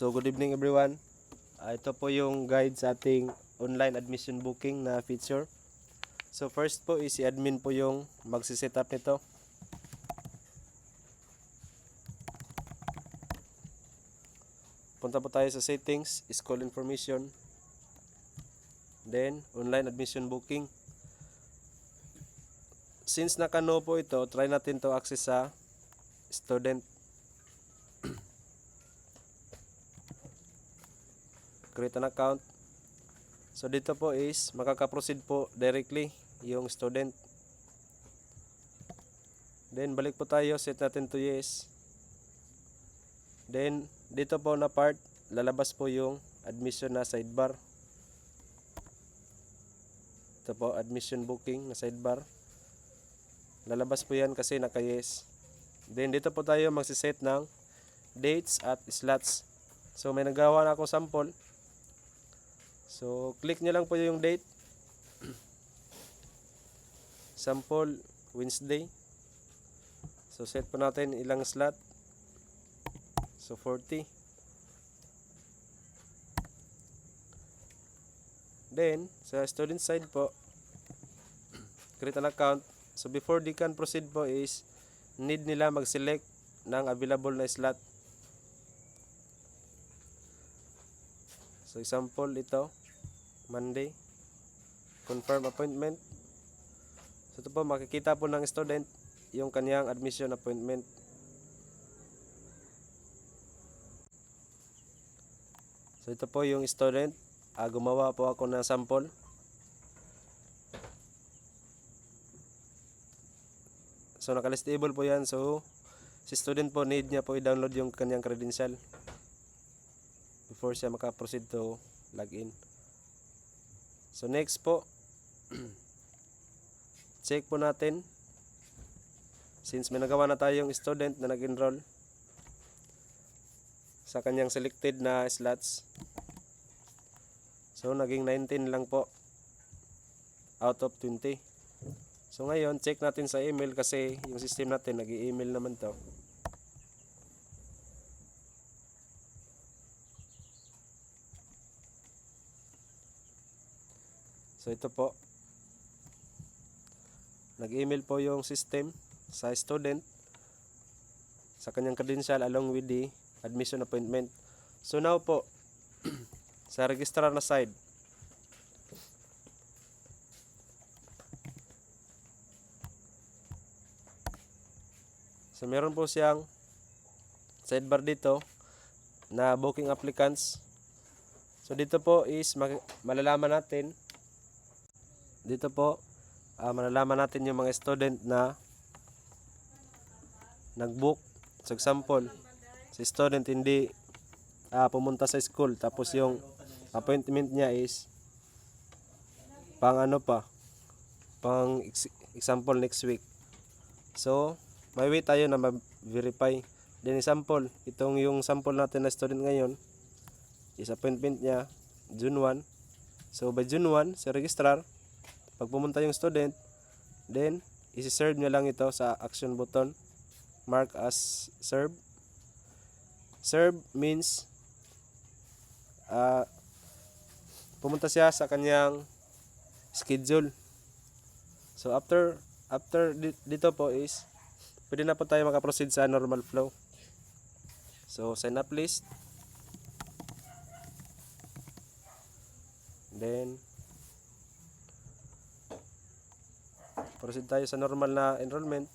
So good evening everyone. Ito po yung guide sa ating online admission booking na feature. So first po is si admin po yung magsi-setup nito. Punta po tayo sa settings, school information. Then online admission booking. Since naka-no po ito, try natin to access sa student. Create an account. So dito po is makaka-proceed po directly yung student. Then balik po tayo, set natin to yes. Then dito po na part, lalabas po yung admission na sidebar. Ito po admission booking na sidebar. Lalabas po yan kasi naka yes. Then dito po tayo magsiset ng dates at slots. So may nagawa na ako sample. So click nyo lang po yung date. Sample Wednesday. So set po natin ilang slot. So 40. Then sa student side po, create an account. So before they can proceed po is need nila mag-select ng available na slot. So example ito, Monday, confirm appointment. So ito po makikita po ng student yung kanyang admission appointment. So ito po yung student, gumawa po ako ng sample. So naka-listable po yan. So si student po need niya po i-download yung kanyang credential before siya maka-proceed to login. So next po, check po natin since may nagawa na tayong student na nag-enroll sa kanyang selected na slots. So naging 19 lang po out of 20. So ngayon check natin sa email kasi yung system natin nag-i-email naman to. So ito po, nag-email po yung system sa student sa kanyang credential along with the admission appointment. So now po, sa registrar na side, so meron po siyang sidebar dito na booking applicants. So dito po is malalaman natin dito po malalaman natin yung mga student na nag-book. So example, si student hindi pumunta sa school tapos yung appointment niya is pang pang example next week. So may way tayo na ma-verify. Then example, itong yung sample natin na student ngayon is appointment niya June 1. So by June 1 sa registrar, pag pumunta yung student, then isi-serve nyo lang ito sa action button, mark as serve. Serve means pumunta siya sa kanyang schedule. So after dito po is pwede na po tayo makaproceed sa normal flow. So sign up list, then proceed tayo sa normal na enrollment.